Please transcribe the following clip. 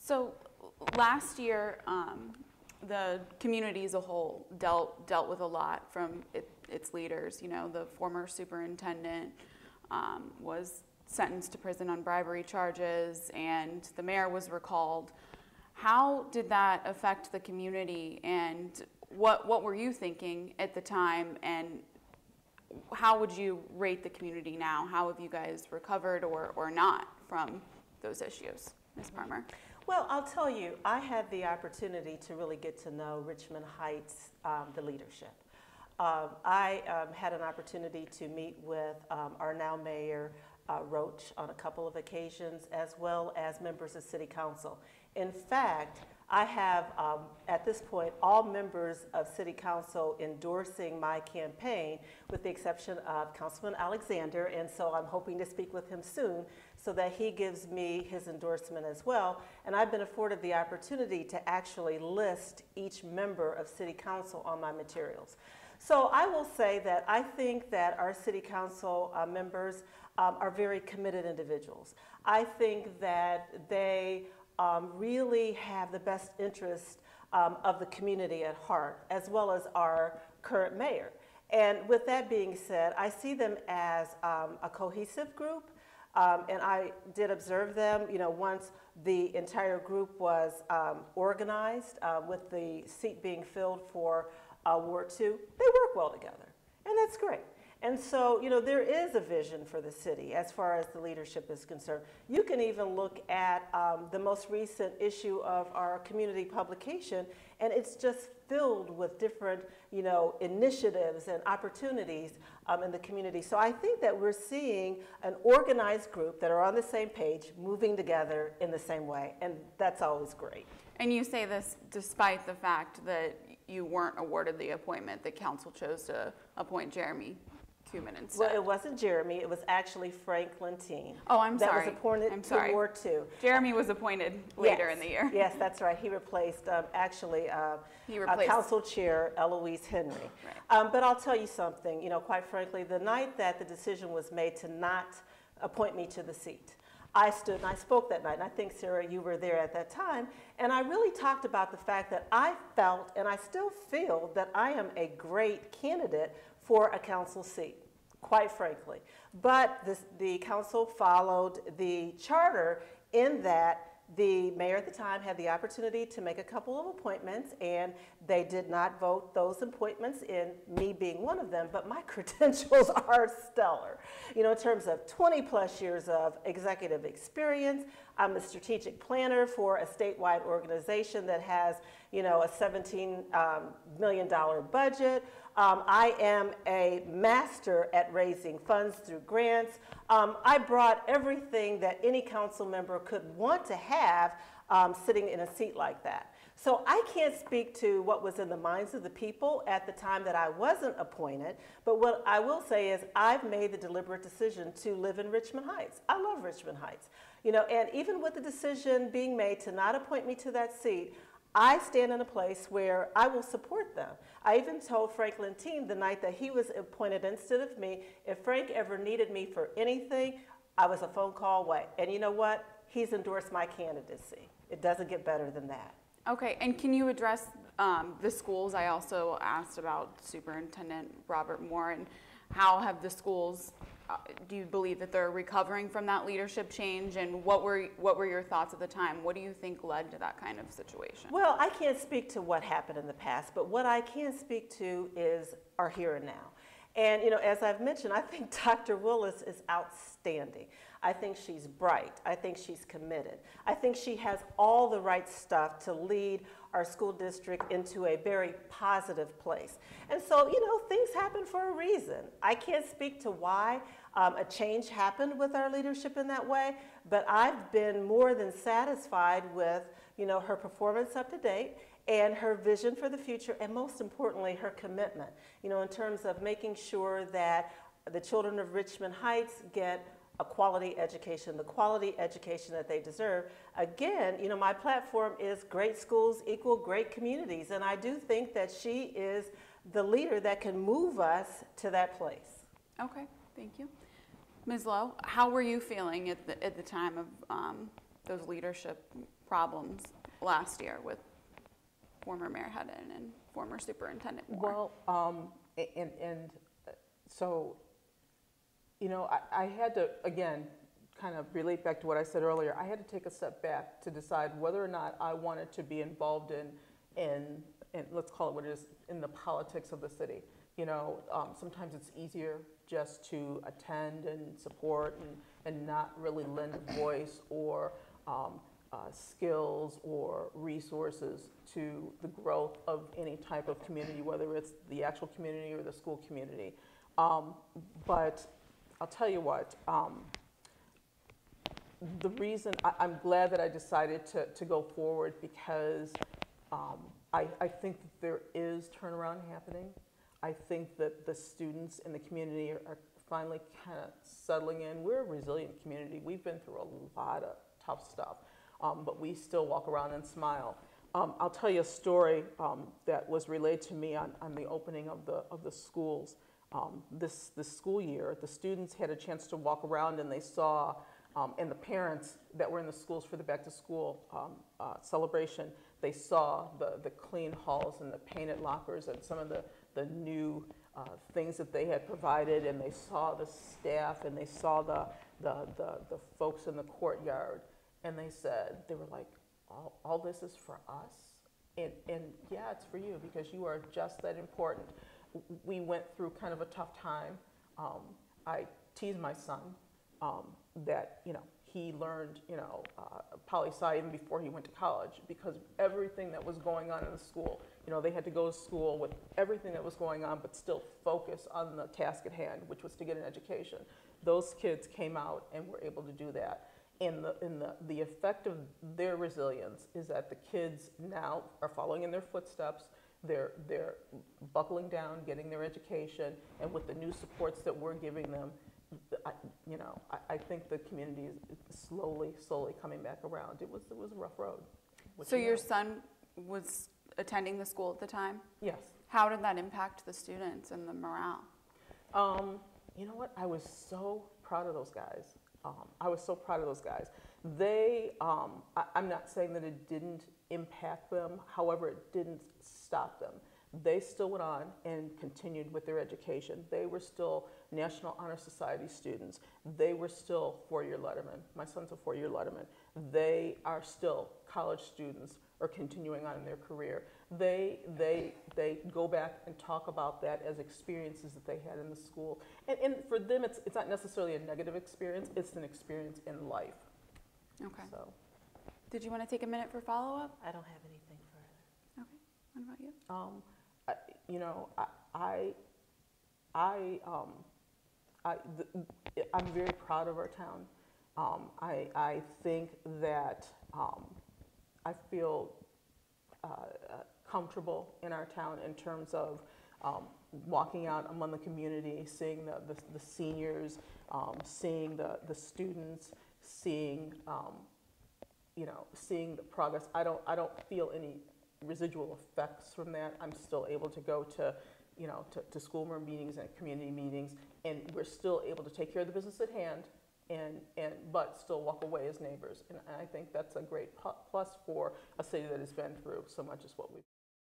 So last year, the community as a whole dealt with a lot from its leaders. You know, the former superintendent was sentenced to prison on bribery charges, and the mayor was recalled. How did that affect the community, and what were you thinking at the time, and how would you rate the community now? How have you guys recovered or not from those issues, Ms. Parmer? Well, I'll tell you, I had the opportunity to really get to know Richmond Heights, the leadership. I had an opportunity to meet with our now mayor, Roach, on a couple of occasions, as well as members of City Council. In fact, I have, at this point, all members of City Council endorsing my campaign, with the exception of Councilman Alexander, and so I'm hoping to speak with him soon so that he gives me his endorsement as well. And I've been afforded the opportunity to actually list each member of City Council on my materials. So I will say that I think that our City Council members are very committed individuals. I think that they really have the best interest of the community at heart, as well as our current mayor. And with that being said, I see them as a cohesive group, and I did observe them, you know, once the entire group was organized with the seat being filled for Ward 2, they work well together, and that's great. And so, you know, there is a vision for the city as far as the leadership is concerned. You can even look at the most recent issue of our community publication, and it's just filled with different, you know, initiatives and opportunities in the community. So I think that we're seeing an organized group that are on the same page, moving together in the same way, and that's always great. And you say this despite the fact that you weren't awarded the appointment that council chose to appoint Jeremy Cumin instead. Well, it wasn't Jeremy, it was actually Franklin Teen. Oh, I'm sorry. That was appointed to Ward 2. Jeremy was appointed later in the year. Yes, that's right. He replaced, Council Chair Eloise Henry. Right. But I'll tell you something, you know, quite frankly, the night that the decision was made to not appoint me to the seat, I stood and I spoke that night, and I think, Sarah, you were there at that time, and I really talked about the fact that I felt, and I still feel, that I am a great candidate for a council seat, quite frankly. But the council followed the charter in that the mayor at the time had the opportunity to make a couple of appointments, and they did not vote those appointments in, me being one of them, but my credentials are stellar. You know, in terms of 20 plus years of executive experience, I'm a strategic planner for a statewide organization that has, you know, a $17 million budget. I am a master at raising funds through grants. I brought everything that any council member could want to have sitting in a seat like that. So I can't speak to what was in the minds of the people at the time that I wasn't appointed, but what I will say is I've made the deliberate decision to live in Richmond Heights. I love Richmond Heights. You know, and even with the decision being made to not appoint me to that seat, I stand in a place where I will support them. I even told Franklin Teen the night that he was appointed instead of me, if Frank ever needed me for anything, I was a phone call away. And you know what? He's endorsed my candidacy. It doesn't get better than that. Okay, and can you address the schools? I also asked about Superintendent Robert Moore, and how have the schools, do you believe that they're recovering from that leadership change, and what were your thoughts at the time? What do you think led to that kind of situation? Well, I can't speak to what happened in the past, but what I can speak to is our here and now. And, you know, as I've mentioned, I think Dr. Willis is outstanding. I think she's bright. I think she's committed. I think she has all the right stuff to lead our school district into a very positive place. And so, you know, things happen for a reason. I can't speak to why a change happened with our leadership in that way, but I've been more than satisfied with, you know, her performance up to date and her vision for the future, and most importantly, her commitment, you know, in terms of making sure that the children of Richmond Heights get a quality education, the quality education that they deserve. Again, you know, my platform is great schools equal great communities, and I do think that she is the leader that can move us to that place. Okay, thank you. Ms. Lowe, how were you feeling at the time of those leadership problems last year with former Mayor Hedden and former Superintendent Moore. Well, so, you know, I had to, again, kind of relate back to what I said earlier. I had to take a step back to decide whether or not I wanted to be involved in let's call it what it is, in the politics of the city. You know, sometimes it's easier just to attend and support and not really lend a voice or skills or resources to the growth of any type of community, whether it's the actual community or the school community. But I'll tell you what, the reason I'm glad that I decided to go forward because I think that there is turnaround happening. I think that the students in the community are finally kind of settling in. We're a resilient community. We've been through a lot of tough stuff, but we still walk around and smile. I'll tell you a story that was relayed to me on the opening of the schools. This school year, the students had a chance to walk around and they saw, and the parents that were in the schools for the back to school celebration, they saw the clean halls and the painted lockers and some of the new things that they had provided, and they saw the staff and they saw the folks in the courtyard, and they were like, all this is for us? And yeah, it's for you because you are just that important. We went through kind of a tough time. I teased my son that, you know, he learned, you know, poli-sci even before he went to college because everything that was going on in the school, you know, they had to go to school with everything that was going on but still focus on the task at hand, which was to get an education. Those kids came out and were able to do that. And the effect of their resilience is that the kids now are following in their footsteps. They're buckling down, getting their education, and with the new supports that we're giving them, I think the community is slowly coming back around. It was a rough road. So your son was attending the school at the time? Yes. How did that impact the students and the morale? You know what? I was so proud of those guys. I was so proud of those guys. They, I'm not saying that it didn't impact them. However, it didn't stop them. They still went on and continued with their education. They were still National Honor Society students. They were still four-year lettermen. My son's a four-year letterman. They are still college students or continuing on in their career. They go back and talk about that as experiences that they had in the school. And for them, it's not necessarily a negative experience. It's an experience in life. Okay. So, did you want to take a minute for follow-up? I don't have anything further. Okay. What about you? I'm very proud of our town. I think that I feel comfortable in our town in terms of walking out among the community, seeing the seniors, seeing the students, seeing seeing the progress. I don't feel any residual effects from that. I'm still able to go to school board meetings and community meetings, and we're still able to take care of the business at hand, but still walk away as neighbors. And I think that's a great plus for a city that has been through so much as what we've